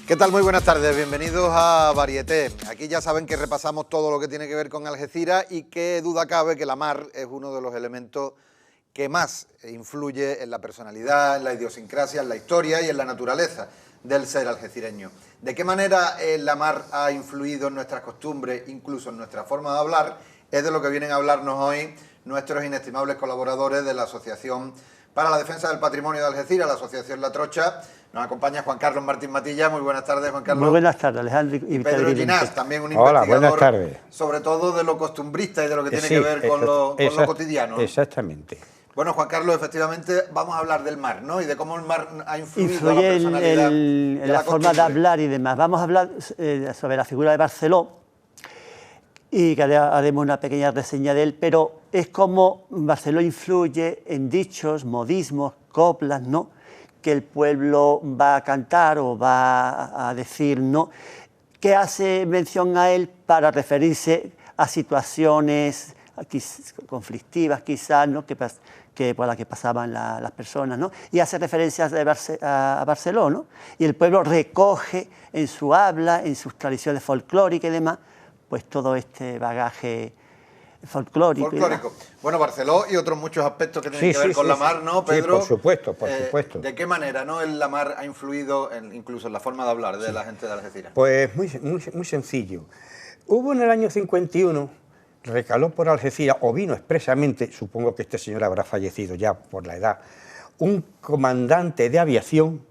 ¿Qué tal? Muy buenas tardes, bienvenidos a Varieté. Aquí ya saben que repasamos todo lo que tiene que ver con Algeciras y qué duda cabe que la mar es uno de los elementos que más influye en la personalidad, en la idiosincrasia, en la historia y en la naturaleza del ser algecireño. ¿De qué manera la mar ha influido en nuestras costumbres, incluso en nuestra forma de hablar? Es de lo que vienen a hablarnos hoy nuestros inestimables colaboradores de la Asociación para la Defensa del Patrimonio de Algeciras, la Asociación La Trocha. Nos acompaña Juan Carlos Martín Matilla. Muy buenas tardes, Juan Carlos. Muy buenas tardes, Alejandro. Y Pedro Ginás, también un Hola, investigador, buenas tardes. sobre todo de lo costumbrista y de lo que tiene que ver con lo cotidiano, ¿no? Exactamente. Bueno, Juan Carlos, efectivamente vamos a hablar del mar, ¿no? Y de cómo el mar ha influido en la personalidad en la forma de hablar y demás. Vamos a hablar sobre la figura de Barceló y que haremos una pequeña reseña de él, pero es como Barceló influye en dichos, modismos, coplas, ¿no?, que el pueblo va a cantar o va a decir, ¿no?, que hace mención a él para referirse a situaciones conflictivas, quizás, ¿no?, que por las que pasaban las personas, ¿no?, y hace referencias a Barceló, ¿no?, y el pueblo recoge en su habla, en sus tradiciones folclóricas y demás, pues todo este bagaje folclórico. Bueno, Barceló y otros muchos aspectos que tienen que ver con la mar, ¿no, Pedro? Sí, por supuesto, por supuesto. ¿De qué manera, no, la mar ha influido incluso en la forma de hablar de la gente de Algeciras? Pues muy sencillo. Hubo en el año 51, recaló por Algeciras, o vino expresamente, supongo que este señor habrá fallecido ya por la edad, un comandante de aviación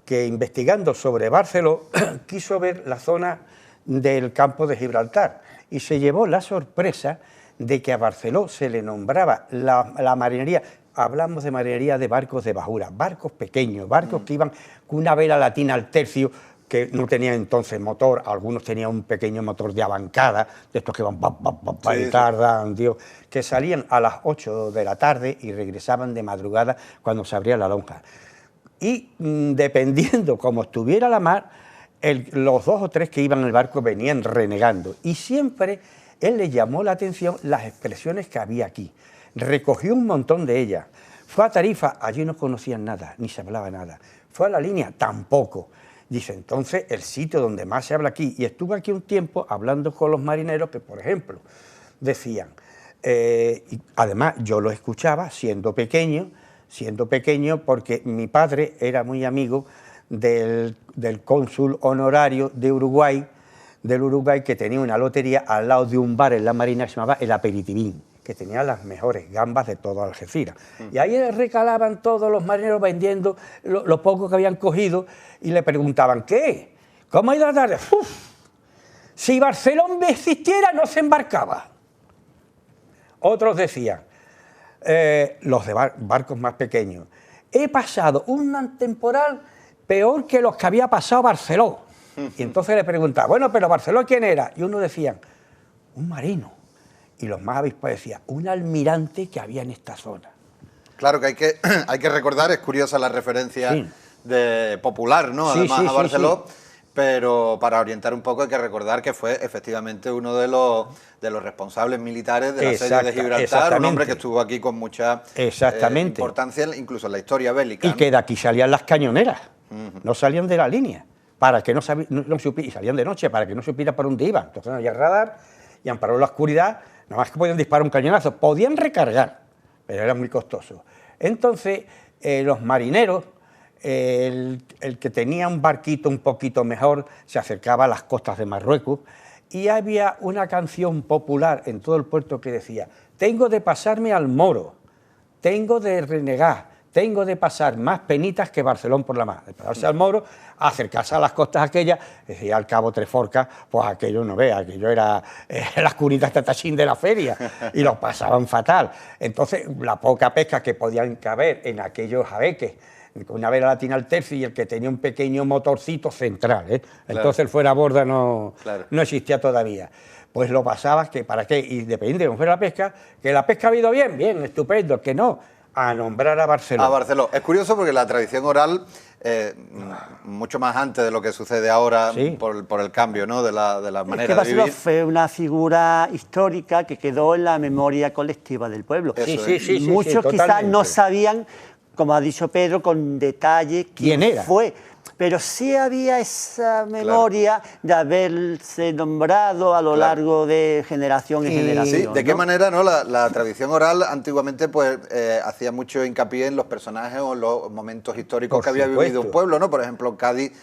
que, investigando sobre Barceló, quiso ver la zona del campo de Gibraltar y se llevó la sorpresa de que a Barceló se le nombraba la marinería. Hablamos de marinería de barcos de bajura, barcos pequeños, barcos que iban con una vela latina al tercio, que no tenían entonces motor, algunos tenían un pequeño motor de abancada, de estos que van y tardan, Dios, que salían a las 8 de la tarde y regresaban de madrugada cuando se abría la lonja. Y dependiendo cómo estuviera la mar, los 2 o 3 que iban en el barco venían renegando, y siempre él le llamó la atención las expresiones que había aquí. Recogió un montón de ellas. Fue a Tarifa, allí no conocían nada, ni se hablaba nada. Fue a La Línea, tampoco. Dice, entonces, el sitio donde más se habla aquí, y estuve aquí un tiempo hablando con los marineros que, por ejemplo, decían, y además yo lo escuchaba siendo pequeño, porque mi padre era muy amigo del cónsul honorario de Uruguay, que tenía una lotería al lado de un bar en la Marina que se llamaba El Aperitivín, que tenía las mejores gambas de todo Algeciras. Y ahí recalaban todos los marineros vendiendo lo poco que habían cogido y le preguntaban, ¿qué? ¿Cómo ha ido la tarde? ¡Uf! Si Barcelona existiera no se embarcaba. Otros decían, los de barcos más pequeños, he pasado un temporal peor que los que había pasado Barceló. Y entonces le preguntaba, bueno, pero Barceló, ¿quién era? Y uno decía, un marino. Y los más avispados decían, un almirante que había en esta zona. Claro que hay que recordar, es curiosa la referencia popular, ¿no? Además a Barceló, pero para orientar un poco hay que recordar que fue efectivamente uno de los responsables militares del asedio de Gibraltar, un hombre que estuvo aquí con mucha importancia, incluso en la historia bélica. Y que de aquí salían las cañoneras, no salían de la línea, para que no supiera, y salían de noche para que no supiera por dónde iban. Entonces no había radar y amparó la oscuridad, nada más que podían disparar un cañonazo, podían recargar, pero era muy costoso. Entonces los marineros, el que tenía un barquito un poquito mejor, se acercaba a las costas de Marruecos, y había una canción popular en todo el puerto que decía, tengo de pasarme al Moro, tengo de renegar, tengo de pasar más penitas que Barcelona por la mar, de pasarse al Moro, acercarse a las costas aquellas, decía al cabo Tres Forcas, pues aquello no vea, aquello era las cunitas tatachín de la feria, y los pasaban fatal. Entonces, la poca pesca que podían caber en aquellos jabeques, con una vela latina al tercio y el que tenía un pequeño motorcito central, ¿eh? Claro. Entonces el fuera borda no existía todavía. Pues lo pasabas, que ¿para qué? Y dependiendo de cómo fuera la pesca, que la pesca ha ido bien, bien, estupendo, que no, a nombrar a Barceló. A Barceló. Es curioso porque la tradición oral, mucho más antes de lo que sucede ahora, por el cambio, ¿no?, de la manera de Barceló vivir. Fue una figura histórica que quedó en la memoria colectiva del pueblo. Muchos quizás no sabían, como ha dicho Pedro, con detalle quién fue. pero sí había esa memoria de haberse nombrado a lo largo de generación en generación. Sí, ¿de qué ¿no? manera no? La tradición oral antiguamente pues hacía mucho hincapié en los personajes o los momentos históricos Por que había supuesto. vivido un pueblo, ¿no? Por ejemplo, en Cádiz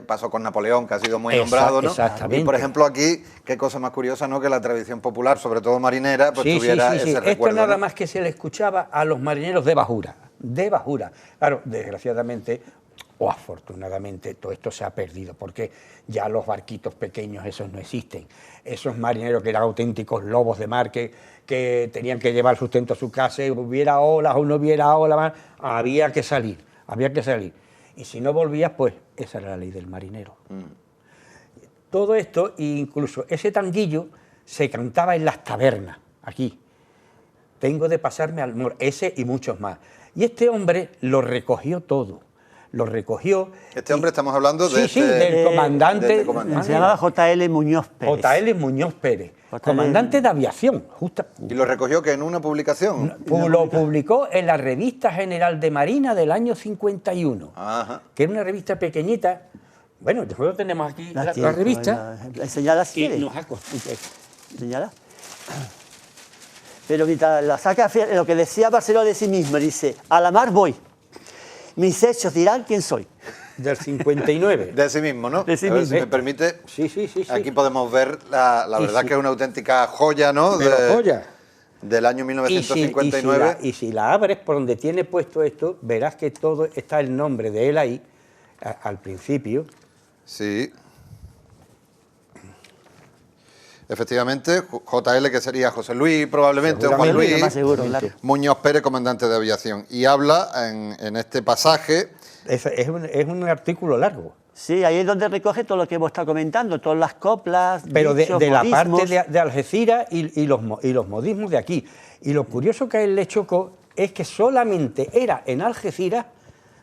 pasó con Napoleón, que ha sido muy nombrado, ¿no? Exactamente. Y por ejemplo aquí, qué cosa más curiosa, ¿no? Que la tradición popular, sobre todo marinera, pues tuviera ese Esto recuerdo, nada ¿no? más que se le escuchaba a los marineros de bajura, de bajura. Claro, desgraciadamente o afortunadamente todo esto se ha perdido, porque ya los barquitos pequeños esos no existen. Esos marineros que eran auténticos lobos de mar, que tenían que llevar sustento a su casa, y hubiera olas o no hubiera olas, había que salir, había que salir. Y si no volvías, pues esa era la ley del marinero. Todo esto, incluso ese tanguillo, se cantaba en las tabernas, aquí. Tengo de pasarme al mor, ese y muchos más. Y este hombre lo recogió todo. Lo recogió. Este hombre estamos hablando de del comandante. de este comandante. Se llamaba J.L. Muñoz Pérez. J.L. Muñoz Pérez, comandante de aviación. ¿Y lo recogió que en una publicación? Lo publicó en la Revista General de Marina del año 51, Ajá. que era una revista pequeñita. Bueno, nosotros tenemos aquí la tiene, revista. Enseñala si Y quiere. nos ha costado. Enseñala. Pero mientras la saca, lo que decía Barceló de sí mismo, dice, a la mar voy, mis hechos dirán quién soy. Del 59. De sí mismo, ¿no? De sí A ver, mismo. si me permite, Sí. aquí podemos ver la Y verdad sí. que es una auténtica joya, ¿no? Pero joya. Del año 1959. Y si la abres por donde tiene puesto esto, verás que todo está el nombre de él ahí, al principio. Sí. Efectivamente, JL, que sería José Luis probablemente, o Juan Seguramente, Luis, más seguro, claro. Muñoz Pérez, comandante de aviación. Y habla en este pasaje, Es un artículo largo, Sí, ahí es donde recoge todo lo que hemos estado comentando, todas las coplas, pero dichos, de la modismos. parte de Algeciras y los modismos de aquí. Y lo curioso que a él le chocó es que solamente era en Algeciras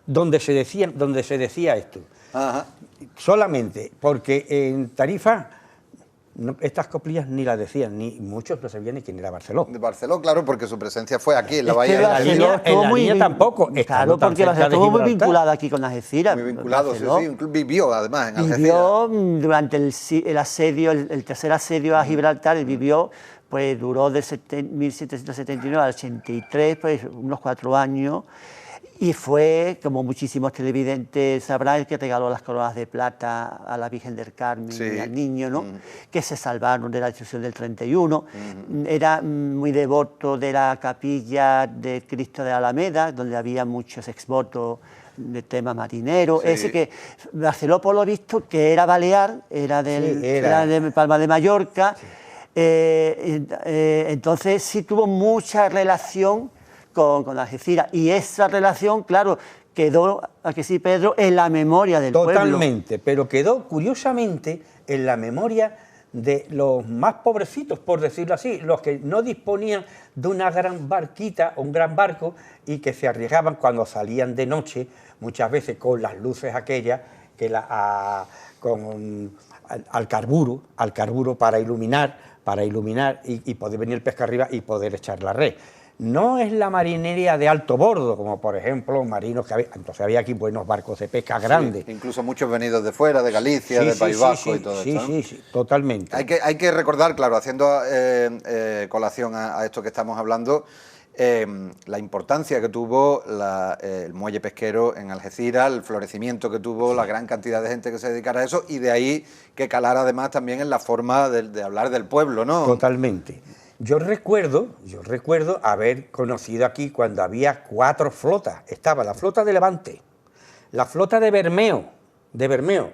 donde se decía esto. ajá, Solamente, porque en Tarifa estas coplillas ni las decían, ni muchos no sabían ni quién era Barceló. de Barceló, claro, porque su presencia fue aquí, en la Es que Bahía de la Algeciras. línea- Barceló estuvo en la línea tampoco, estando Claro, tan porque cerca Barceló de estuvo muy Gibraltar. vinculado aquí con Algeciras. Muy vinculado, sí, Barceló sí. Vivió además en Algeciras. vivió durante el asedio, el tercer asedio a Gibraltar, él vivió, pues duró de 1779 al 83, pues unos 4 años. Y fue, como muchísimos televidentes sabrán, el que regaló las coronas de plata a la Virgen del Carmen Sí. y al niño, ¿no? Que se salvaron de la destrucción del 31. Era muy devoto de la capilla de Cristo de Alameda, donde había muchos exvotos de tema marinero. Sí. Ese que Barceló, por lo visto, que era balear, era era. de Palma de Mallorca. Entonces sí tuvo mucha relación con Algeciras, y esa relación, claro, quedó, a que sí, Pedro, en la memoria del pueblo. Totalmente, pero quedó curiosamente en la memoria de los más pobrecitos, por decirlo así, los que no disponían de una gran barquita o un gran barco y que se arriesgaban cuando salían de noche, muchas veces con las luces aquellas, al carburo para iluminar y poder venir el pesca arriba y poder echar la red. No es la marinería de alto bordo, como por ejemplo marinos que había, entonces había aquí buenos barcos de pesca grandes. Sí, incluso muchos venidos de fuera, de Galicia, Sí, de sí, País sí, Vasco sí, y todo sí, esto, ¿no? sí, totalmente. Hay que recordar, claro, haciendo colación a esto que estamos hablando, la importancia que tuvo el muelle pesquero en Algeciras, el florecimiento que tuvo, la gran cantidad de gente que se dedicara a eso, y de ahí que calara además también en la forma de hablar del pueblo, ¿no? Totalmente. Yo recuerdo haber conocido aquí cuando había 4 flotas. Estaba la flota de Levante, la flota de Bermeo,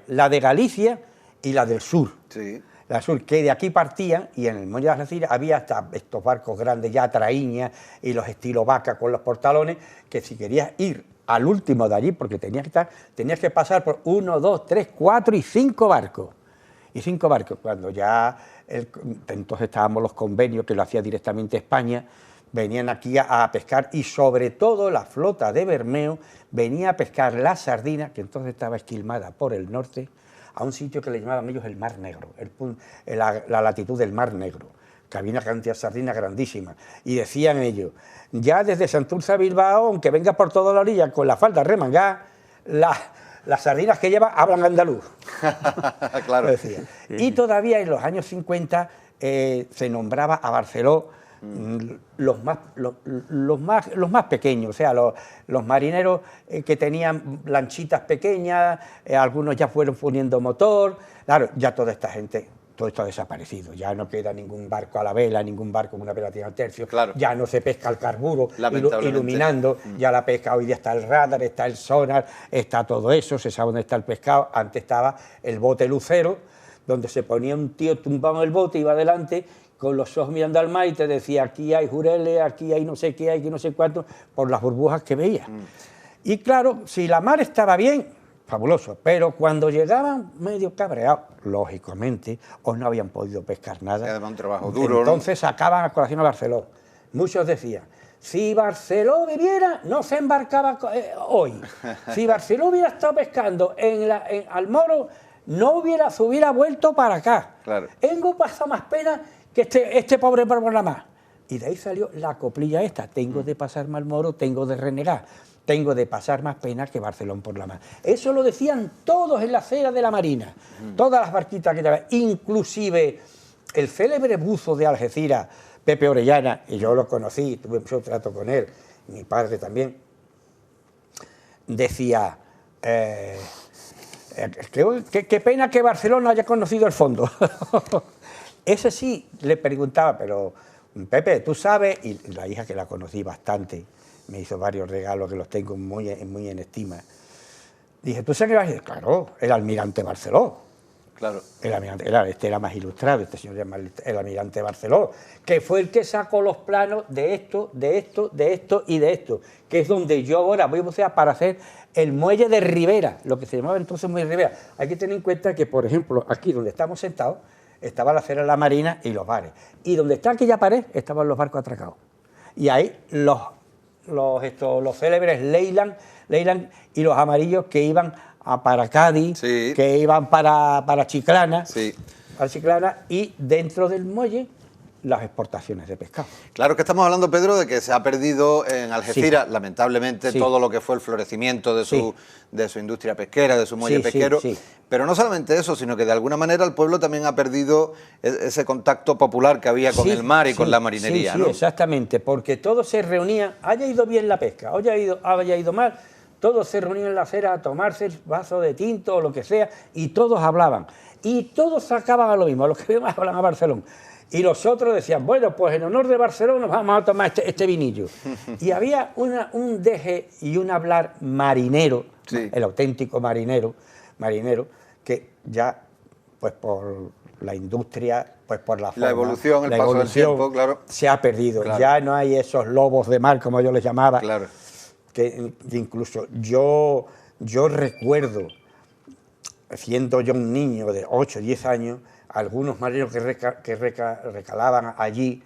la de Galicia y la del sur. Sí. La sur, que de aquí partían, y en el muelle de Algeciras había hasta estos barcos grandes ya, traíñas y los estilo vaca con los portalones, que si querías ir al último de allí, porque tenías que pasar por 1, 2, 3, 4 y 5 barcos. Y 5 barcos, cuando ya entonces estábamos los convenios que lo hacía directamente España, venían aquí a pescar, y sobre todo la flota de Bermeo venía a pescar la sardina, que entonces estaba esquilmada por el norte, a un sitio que le llamaban ellos el Mar Negro, la latitud del Mar Negro, que había una cantidad de sardinas grandísima, y decían ellos, ya desde Santurce a Bilbao, aunque venga por toda la orilla con la falda remangada, las sardinas que llevan hablan andaluz. Claro. Lo decía. Y todavía en los años 50 se nombraba a Barceló los más pequeños, o sea, los marineros que tenían lanchitas pequeñas, algunos ya fueron poniendo motor. Claro, ya toda esta gente, todo esto ha desaparecido, ya no queda ningún barco a la vela, ningún barco con una vela tirada al tercio, Claro. ya no se pesca al carburo Lamentablemente. iluminando, ya la pesca hoy día está el radar, está el sonar, está todo eso, se sabe dónde está el pescado. Antes estaba el bote lucero, donde se ponía un tío tumbado en el bote, iba adelante con los ojos mirando al mar y te decía, aquí hay jureles, aquí hay no sé qué, aquí no sé cuánto, por las burbujas que veía. Y claro, si la mar estaba bien, fabuloso, pero cuando llegaban medio cabreados, lógicamente, o no habían podido pescar nada. Además un trabajo duro, entonces sacaban a colación a Barceló. Muchos decían, si Barceló viviera, no se embarcaba hoy. Si Barceló hubiera estado pescando al Moro, no se hubiera vuelto para acá. Claro. Tengo pasado más pena que este pobre por la mar. Y de ahí salió la coplilla esta, tengo de pasar mal Moro, tengo de renegar, tengo de pasar más pena que Barcelona por la mar. Eso lo decían todos en la acera de la Marina, todas las barquitas que llevaban, inclusive el célebre buzo de Algeciras, Pepe Orellana, y yo lo conocí, tuve mucho trato con él, mi padre también, decía, qué pena que Barcelona haya conocido el fondo. Ese sí le preguntaba, pero Pepe, tú sabes, y la hija que la conocí bastante, me hizo varios regalos que los tengo muy en estima. Dije, ¿tú sabes qué vas a decir? Claro, el almirante Barceló. Claro. El almirante, este era más ilustrado, este señor llama el almirante Barceló, que fue el que sacó los planos de esto, de esto, de esto y de esto, que es donde yo ahora voy a bucear para hacer el muelle de Ribera, lo que se llamaba entonces muelle de Ribera. Hay que tener en cuenta que, por ejemplo, aquí donde estamos sentados, estaba la acera de la Marina y los bares. Y donde está aquella pared, estaban los barcos atracados. Y ahí los célebres Leyland y los amarillos que iban para Cádiz, sí, que iban para Chiclana, sí, y dentro del muelle las exportaciones de pescado. Claro que estamos hablando, Pedro, de que se ha perdido en Algeciras, sí, lamentablemente, sí, todo lo que fue el florecimiento de su industria pesquera, de su muelle pesquero. Sí. Pero no solamente eso, sino que de alguna manera el pueblo también ha perdido ese contacto popular que había con el mar y con la marinería, ¿no? Sí, exactamente, porque todos se reunían, haya ido bien la pesca, haya ido mal, todos se reunían en la acera a tomarse el vaso de tinto o lo que sea, y todos hablaban. Y todos sacaban a lo mismo, a los que hablan a Barcelona. Y los otros decían, bueno, pues en honor de Barcelona vamos a tomar este vinillo. Y había un deje y un hablar marinero, sí, el auténtico marinero, que ya, pues por la industria, pues por la forma, evolución, el paso del tiempo, claro, se ha perdido. Claro. Ya no hay esos lobos de mar, como yo les llamaba. Claro. Que incluso yo recuerdo, siendo yo un niño de 8 o 10 años, algunos marineros que recalaban allí,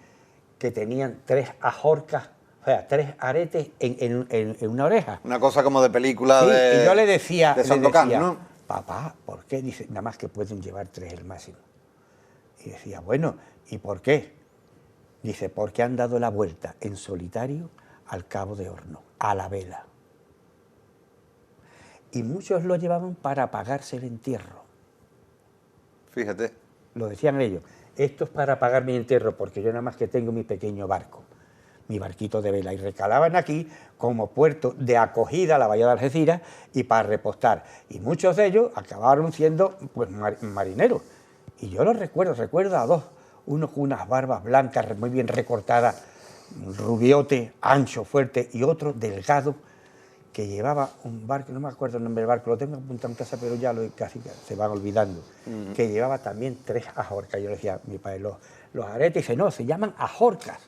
que tenían 3 ajorcas, o sea, 3 aretes en una oreja. Una cosa como de película Sí, de... y yo le decía, de Sandokan, ¿no? papá, ¿por qué? Dice, nada más que pueden llevar 3 el máximo. Y decía, bueno, ¿y por qué? Dice, porque han dado la vuelta en solitario al Cabo de Horno, a la vela. Y muchos lo llevaban para pagarse el entierro. Fíjate. Lo decían ellos, esto es para pagar mi entierro, porque yo nada más que tengo mi pequeño barco, mi barquito de vela, y recalaban aquí como puerto de acogida a la bahía de Algeciras y para repostar. Y muchos de ellos acabaron siendo pues, marineros. Y yo los recuerdo a 2, uno con unas barbas blancas muy bien recortadas, rubiote, ancho, fuerte, y otro delgado, que llevaba un barco, no me acuerdo el nombre del barco, lo tengo apuntado en casa, pero ya casi se van olvidando, que llevaba también 3 ajorcas. Yo le decía a mi padre, los aretes, dice, no, se llaman ajorcas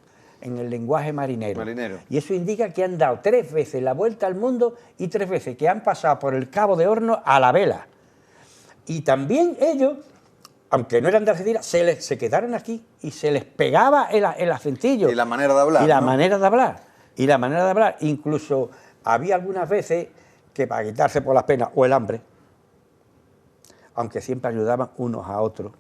en el lenguaje marinero. Y eso indica que han dado 3 veces la vuelta al mundo y 3 veces que han pasado por el Cabo de Horno a la vela. Y también ellos, aunque no eran de Algeciras, se quedaron aquí y se les pegaba el acentillo. Y la manera de hablar, Y la ¿no? manera de hablar. Y la manera de hablar. Incluso había algunas veces que para quitarse por las penas o el hambre, aunque siempre ayudaban unos a otros,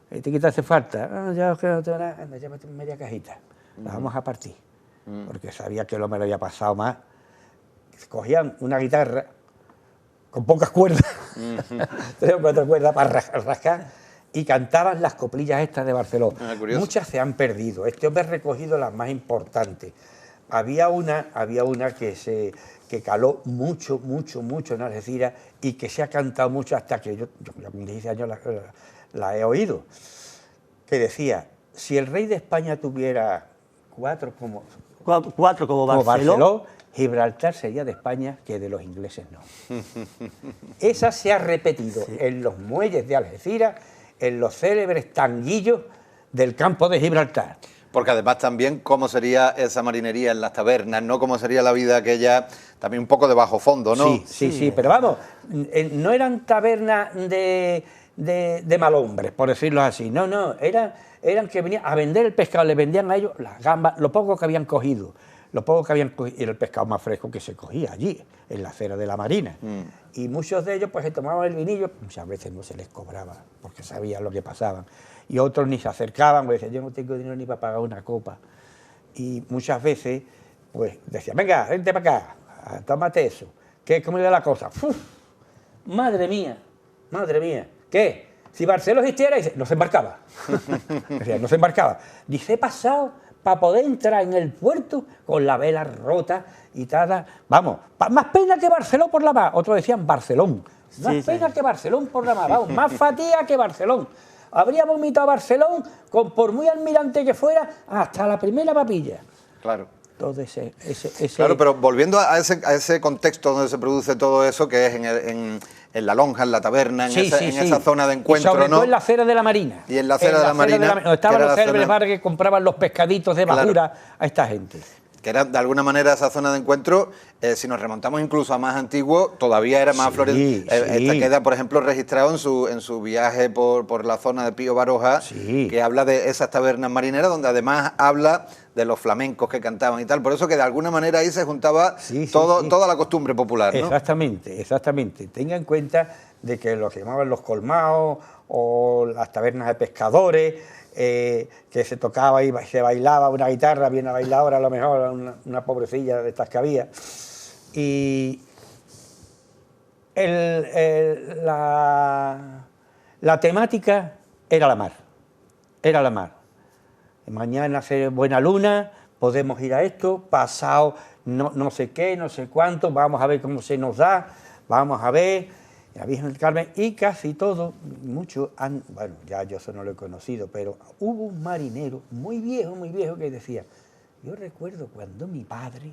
¿te quitaste falta? Ah, ya no tengo nada, anda, llévate media cajita, la vamos a partir. Porque sabía que el hombre le había pasado más. Cogían una guitarra con pocas cuerdas, 3 o 4 cuerdas para rascar, y cantaban las coplillas estas de Barceló. Muchas se han perdido. Este hombre ha recogido las más importantes. Había una que caló mucho en Algeciras y que se ha cantado mucho hasta que yo con 16 años la he oído, que decía: si el rey de España tuviera 4 como Barceló, Gibraltar sería de España, que de los ingleses no. Esa se ha repetido en los muelles de Algeciras, en los célebres tanguillos del campo de Gibraltar. Porque además también cómo sería esa marinería en las tabernas, ¿no? Cómo sería la vida aquella, también un poco de bajo fondo, ¿no? Sí, pero vamos, no eran tabernas de malhombres, por decirlo así, no, eran que venían a vender el pescado, le vendían a ellos las gambas, lo poco que habían cogido, era el pescado más fresco que se cogía allí, en la acera de la Marina. Y muchos de ellos pues se tomaban el vinillo, muchas veces no se les cobraba, porque sabían lo que pasaban. Y otros ni se acercaban, porque decían: yo no tengo dinero ni para pagar una copa. Y muchas veces pues decían: venga, vente para acá, tómate eso. ¿Cómo era la cosa? ¡Uf! Madre mía, ¿qué? Si Barceló existiera, dice, no se embarcaba. Decía, no se embarcaba. Dice, he pasado para poder entrar en el puerto con la vela rota y tal. Vamos, más pena que Barceló por la mar. Otros decían Barcelón. Más pena que Barcelón por la mar. Vamos, más fatiga que Barcelón. Habría vomitado Barcelón, por muy almirante que fuera, hasta la primera papilla. Claro. Todo ese... Claro, pero volviendo a ese contexto donde se produce todo eso, que es en la lonja, en la taberna, en esa zona de encuentro, y sobre ¿no? todo en la acera de la Marina. Y en la acera de la Marina. Donde estaban los célebres bares que compraban los pescaditos de bajura a esta gente. Que era de alguna manera esa zona de encuentro, si nos remontamos incluso a más antiguo, todavía era más floreciente. Esta queda, por ejemplo, registrado en su viaje por la zona de Pío Baroja, que habla de esas tabernas marineras, donde además habla de los flamencos que cantaban y tal. Por eso que de alguna manera ahí se juntaba toda la costumbre popular, ¿no? Exactamente. Tenga en cuenta de que lo que llamaban los colmados o las tabernas de pescadores, que se tocaba y se bailaba una guitarra bien bailadora, a lo mejor una pobrecilla de estas que había. Y la temática era la mar. Mañana hace buena luna, podemos ir a esto, pasado no sé qué, no sé cuánto, vamos a ver cómo se nos da, vamos a ver. La Virgen del Carmen, y casi todo, muchos bueno, ya yo eso no lo he conocido, pero hubo un marinero muy viejo que decía: yo recuerdo cuando mi padre,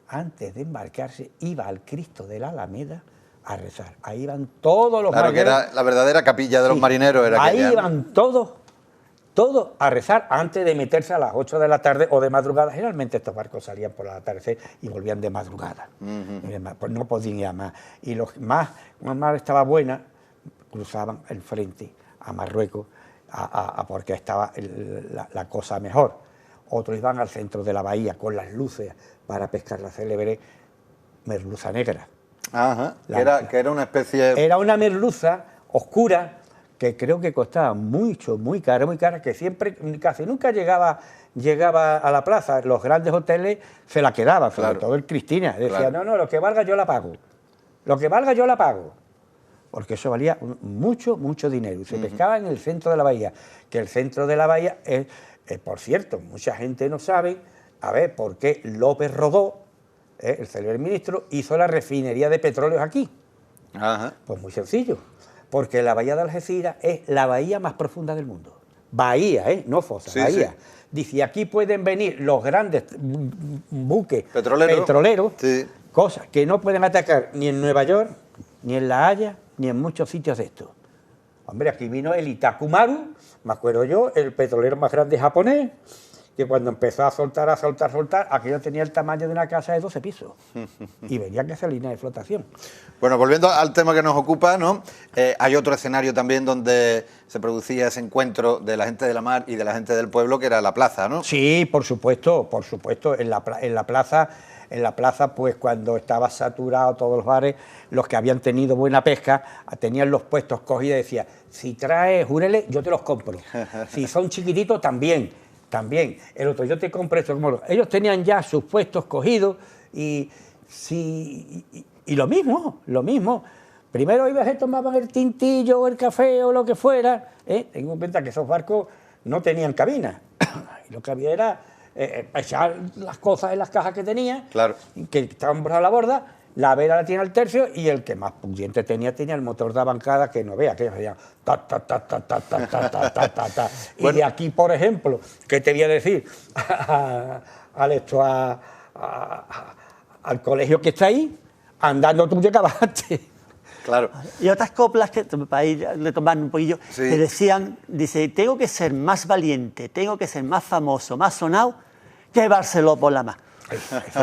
antes de embarcarse, iba al Cristo de la Alameda a rezar. Ahí iban todos los marineros. Claro, que era la verdadera capilla de los marineros. Ahí iban todos a rezar antes de meterse a las 8 de la tarde o de madrugada. Generalmente estos barcos salían por el atardecer y volvían de madrugada. Pues no podían ir más. Y cuando la mar estaba buena, cruzaban el frente a Marruecos porque estaba la cosa mejor. Otros iban al centro de la bahía con las luces para pescar la célebre merluza negra. Ajá, que era una especie... Era una merluza oscura, que creo que costaba mucho, muy cara, que siempre, casi nunca llegaba a la plaza. Los grandes hoteles se la quedaban, sobre todo el Cristina. Decía, no, lo que valga yo la pago. Porque eso valía mucho dinero. Y se pescaba en el centro de la bahía, que el centro de la bahía es, por cierto, mucha gente no sabe, por qué López Rodó, el célebre ministro, hizo la refinería de petróleos aquí. Ajá. Pues muy sencillo. Porque la bahía de Algeciras es la bahía más profunda del mundo. Bahía, no fosa, bahía. Sí. Dice, aquí pueden venir los grandes buques petroleros, cosas que no pueden atacar ni en Nueva York, ni en La Haya, ni en muchos sitios de estos. Hombre, aquí vino el Itakumaru, me acuerdo yo, el petrolero más grande japonés, que cuando empezó a soltar, aquello tenía el tamaño de una casa de 12 pisos. Y venía que esa línea de flotación. Bueno, volviendo al tema que nos ocupa, ¿no? Hay otro escenario también donde se producía ese encuentro de la gente de la mar y de la gente del pueblo, que era la plaza, ¿no? Sí, por supuesto. En la plaza, pues cuando estaba saturado todos los bares, los que habían tenido buena pesca, tenían los puestos cogidos y decían, si traes júrele, yo te los compro. Si son chiquititos, también. El otro, yo te compro esto. Ellos tenían ya sus puestos cogidos y sí, y lo mismo, lo mismo. Primero iba, se tomaban el tintillo o el café o lo que fuera. Tengo en cuenta que esos barcos no tenían cabina. Y lo que había era echar las cosas en las cajas que tenía, Claro. que estaban por la borda, la vela la tenía al tercio y el que más pudiente tenía el motor de bancada, que no vea, que hacía ta, ta, ta, ta, ta, ta, ta, ta, ta, ta, ta. Bueno. Y de aquí, por ejemplo, ¿qué te voy a decir? Al colegio que está ahí, andando tú llegabas antes. Claro. Y otras coplas que, para ir retomando un poquillo, Sí. que decían, dice, tengo que ser más valiente, tengo que ser más famoso, más sonado que Barceló por la mar.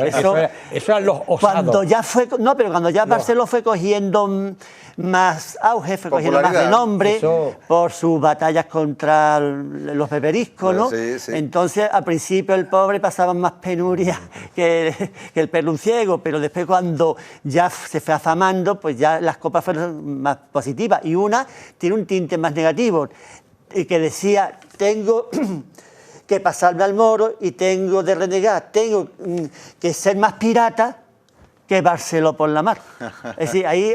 Eso eran los osados. Cuando ya fue, no, pero cuando ya Barceló fue cogiendo más auge, fue cogiendo más Popularidad. renombre Eso. por sus batallas contra los beberiscos, ¿no? Sí, sí. Entonces, al principio el pobre pasaba más penuria que el perlunciego, pero después cuando ya se fue afamando, pues ya las copas fueron más positivas. Y una tiene un tinte más negativo, que decía, tengo que pasarme al moro y tengo de renegar, tengo que ser más pirata que Barceló por la mar. Es decir, ahí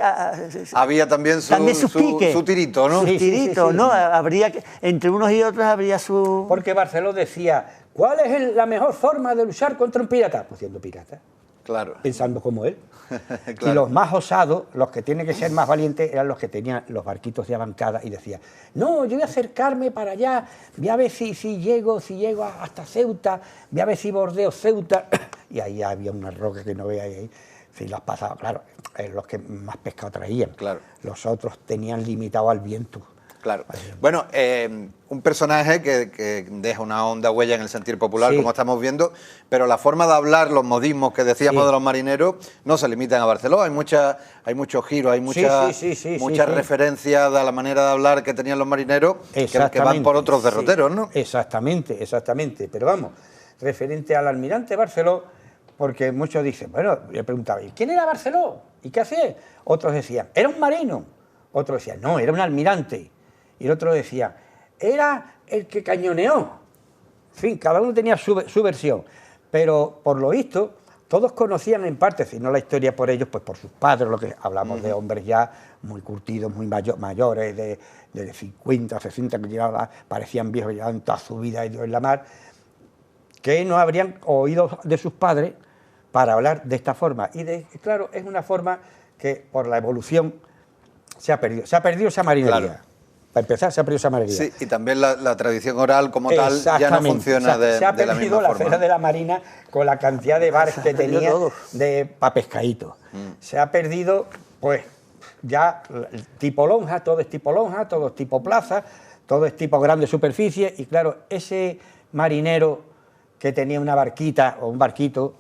Había también sus piques, su tirito, ¿no? sus Sí, sí, tiritos, sí. ¿no? Habría que, entre unos y otros habría su... Porque Barceló decía, ¿cuál es la mejor forma de luchar contra un pirata? Pues siendo pirata, Claro. pensando como él. Claro. Y los más osados, los que tienen que ser más valientes, eran los que tenían los barquitos de bancada y decían, no, yo voy a acercarme para allá, voy a ver si llego hasta Ceuta, voy a ver si bordeo Ceuta. Y ahí había una roca que no veáis ahí. Si las pasaba, claro, los que más pescado traían. Claro. Los otros tenían limitado al viento. Claro. Bueno, un personaje que deja una honda huella en el sentir popular, Sí. como estamos viendo, pero la forma de hablar, los modismos que decíamos Sí. de los marineros, no se limitan a Barceló. Hay muchos giros, hay muchas sí, referencias a la manera de hablar que tenían los marineros que van por otros derroteros, Sí. ¿no? Exactamente, exactamente. Pero vamos, referente al almirante Barceló, porque muchos dicen, bueno, le preguntaba, ¿y quién era Barceló? ¿Y qué hacía? Otros decían, era un marino. Otros decían, no, era un almirante. Y el otro decía, era el que cañoneó. En fin, cada uno tenía su versión. Pero, por lo visto, todos conocían en parte, si no la historia por ellos, pues por sus padres, lo que hablamos de hombres ya muy curtidos, muy mayores, de 50, 60, que parecían viejos, llevaban toda su vida ellos en la mar, que no habrían oído de sus padres para hablar de esta forma. Y claro, es una forma que por la evolución se ha perdido. Se ha perdido esa marinería. Claro. Para empezar, se ha perdido esa marinería. Sí, y también la tradición oral como tal ya no Exactamente. funciona O sea, se ha de la perdido misma la forma. cera de la marina con la cantidad de bares que perdido tenía todo. para pescaditos. Se ha perdido, pues, ya el tipo lonja, todo es tipo plaza, todo es tipo grande superficie, y claro, ese marinero que tenía una barquita o un barquito,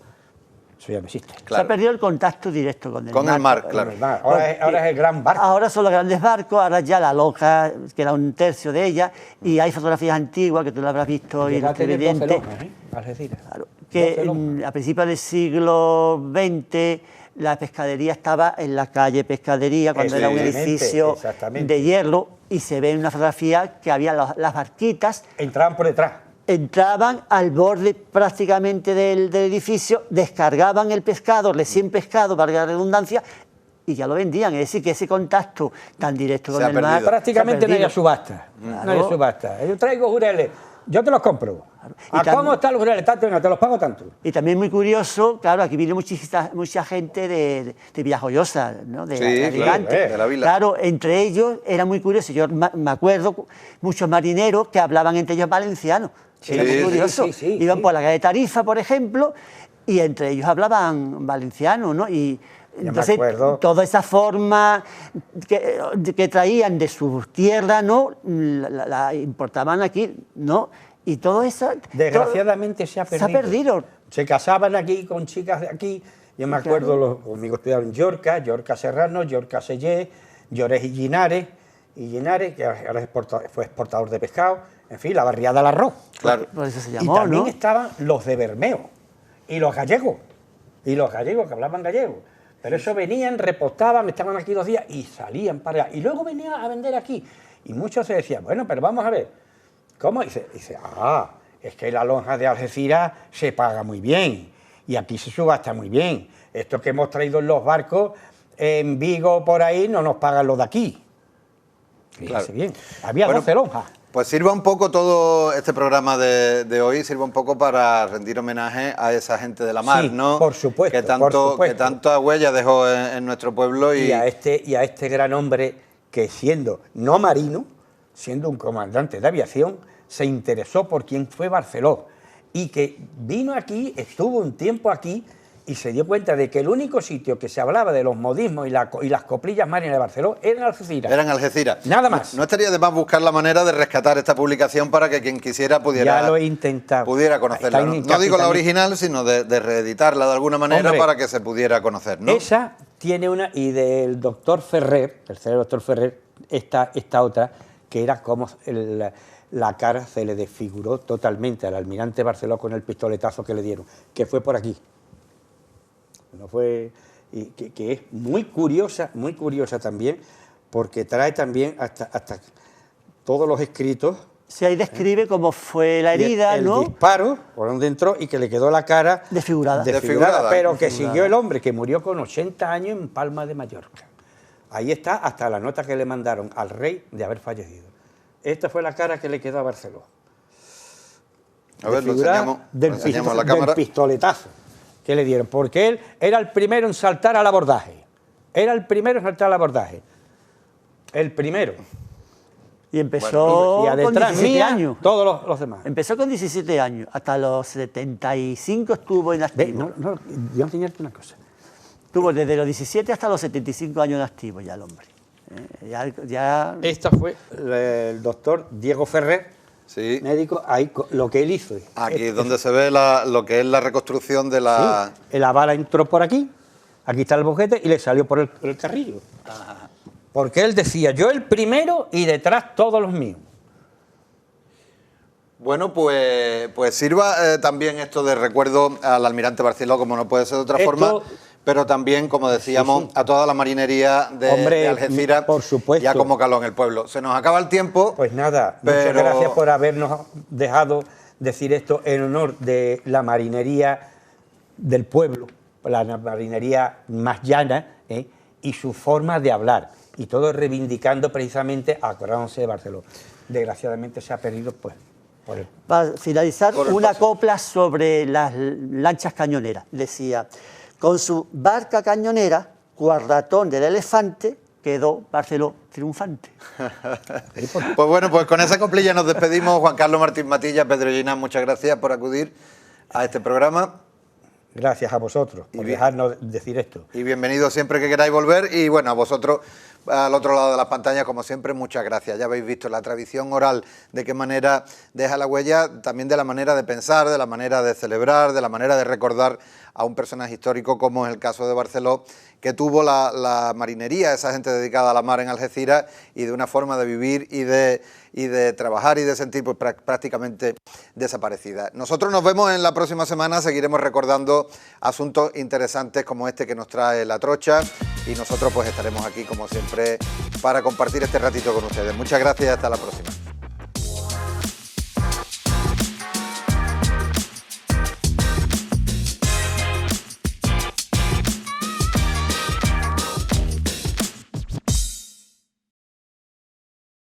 eso ya no existe. Se Claro. ha perdido el contacto directo con el mar. Con el mar, claro. Ahora es el gran barco. Ahora son los grandes barcos, ahora ya la lonja, que era un tercio de ella, y hay fotografías antiguas que tú lo habrás visto y Llegó a los tener 12 televidentes, lonjas, Algeciras. claro, que 12 lonjas. a principios del siglo XX la pescadería estaba en la calle Pescadería, cuando era un Exactamente, edificio exactamente. de hierro, y se ve en una fotografía que había las barquitas, Entraban por detrás. entraban al borde prácticamente del edificio, descargaban el pescado, recién pescado, valga la redundancia, y ya lo vendían. Es decir, que ese contacto tan directo Se con ha el mar... perdido. Prácticamente no había subasta. No había subasta. Yo traigo jureles, yo te los compro. Y ¿A también- cómo están los jureles? Tanto, venga, te los pago tanto. Y también muy curioso, claro, aquí viene mucha gente de Villajoyosa, ¿no? De Sí, Alicante. claro, de la vila. Claro, entre ellos era muy curioso. Yo me acuerdo muchos marineros que hablaban entre ellos valenciano. Era Sí, muy sí, curioso. sí, Iban sí. por la calle Tarifa, por ejemplo, y entre ellos hablaban valenciano, ¿no? Y me entonces acuerdo. toda esa forma que traían de sus tierras, ¿no? La importaban aquí, ¿no? Y todo eso... Desgraciadamente se ha perdido. Se ha perdido. Se casaban aquí con chicas de aquí. Yo me Claro. acuerdo, los amigos estudiaron en Yorca Serrano, Yorca Sellé, Llorés y Linares, que ahora fue exportador de pescado. En fin, la barriada del arroz. Claro. Por eso se Y llamó, también ¿no? estaban los de Bermeo y los gallegos, que hablaban gallego. Pero eso venían, repostaban, estaban aquí 2 días y salían para allá. Y luego venían a vender aquí. Y muchos se decían, bueno, pero vamos a ver, ¿cómo? Y dice, es que la lonja de Algeciras se paga muy bien. y aquí se subasta muy bien. Esto que hemos traído en los barcos, en Vigo, por ahí, no nos pagan los de aquí. Claro. Fíjense bien. Había Bueno, 12 lonjas. Pues sirva un poco todo este programa de hoy, sirva un poco para rendir homenaje a esa gente de la mar, Sí, ¿no? por supuesto, Que tanto, por supuesto. que tanta huella dejó en nuestro pueblo Y a este gran hombre que, siendo no marino, siendo un comandante de aviación, se interesó por quién fue Barceló y que vino aquí, estuvo un tiempo aquí y se dio cuenta de que el único sitio que se hablaba de los modismos y las coplillas marinas de Barceló era en Algeciras. Era en Algeciras. Nada más. No estaría de más buscar la manera de rescatar esta publicación para que quien quisiera pudiera, Ya lo he intentado. pudiera conocerla. Está en No digo la Capitanía. original, sino de reeditarla de alguna manera. Hombre, para que se pudiera conocer, ¿no? Esa tiene una, y del doctor Ferrer, el tercer doctor Ferrer, esta otra, que era como la cara se le desfiguró totalmente al almirante Barceló con el pistoletazo que le dieron, que fue por aquí. No fue, y que es muy curiosa también, porque trae también hasta todos los escritos. Si ahí describe cómo fue la herida, el ¿no? disparo, por donde entró, y que le quedó la cara Desfigurada. Desfigurada. pero que Desfigurada. siguió el hombre, que murió con 80 años en Palma de Mallorca. Ahí está hasta la nota que le mandaron al rey de haber fallecido. Esta fue la cara que le quedó a Barceló. A ver, lo Desfigurada enseñamos a la cámara. del pistoletazo que le dieron, porque él era el primero en saltar al abordaje. Era el primero en saltar al abordaje. El primero. Y empezó Y a con detrás 17 mía, años. todos los demás. Empezó con 17 años. Hasta los 75 estuvo en Ve, activo. no, yo voy a enseñarte una cosa. Estuvo desde los 17 hasta los 75 años en activo ya el hombre. Ya Esta fue el doctor Diego Ferrer, Sí. médico, ahí lo que él hizo. Aquí es donde se ve lo que es la reconstrucción de la... Sí, la bala entró por aquí está el boquete y le salió por el carrillo. Porque él decía, yo el primero y detrás todos los míos. Bueno, pues sirva también esto de recuerdo al almirante Barceló, como no puede ser de otra Esto- forma, pero también, como decíamos, Sí, sí. a toda la marinería de, Hombre, de Algeciras, por supuesto. ya como caló en el pueblo. Se nos acaba el tiempo. Pues nada, muchas Pero- gracias por habernos dejado decir esto en honor de la marinería del pueblo, la marinería más llana, y su forma de hablar. Y todo reivindicando precisamente, acordándose de Barceló. Desgraciadamente se ha perdido, pues, por el... para finalizar, Por el una paso. copla sobre las lanchas cañoneras. Decía, con su barca cañonera, cual ratón del elefante, quedó Barceló triunfante. Pues bueno, pues con esa coplilla nos despedimos. Juan Carlos Martín Matilla, Pedro Ginás, muchas gracias por acudir a este programa. Gracias a vosotros por bien. dejarnos decir esto. Y bienvenidos siempre que queráis volver. Y bueno, a vosotros, al otro lado de las pantallas, como siempre, muchas gracias. Ya habéis visto la tradición oral, de qué manera deja la huella, también de la manera de pensar, de la manera de celebrar, de la manera de recordar a un personaje histórico, como es el caso de Barceló, que tuvo la marinería, esa gente dedicada a la mar en Algeciras, y de una forma de vivir y de trabajar y de sentir pues, prácticamente desaparecida. Nosotros nos vemos en la próxima semana, seguiremos recordando asuntos interesantes como este que nos trae La Trocha, y nosotros pues estaremos aquí como siempre para compartir este ratito con ustedes. Muchas gracias y hasta la próxima.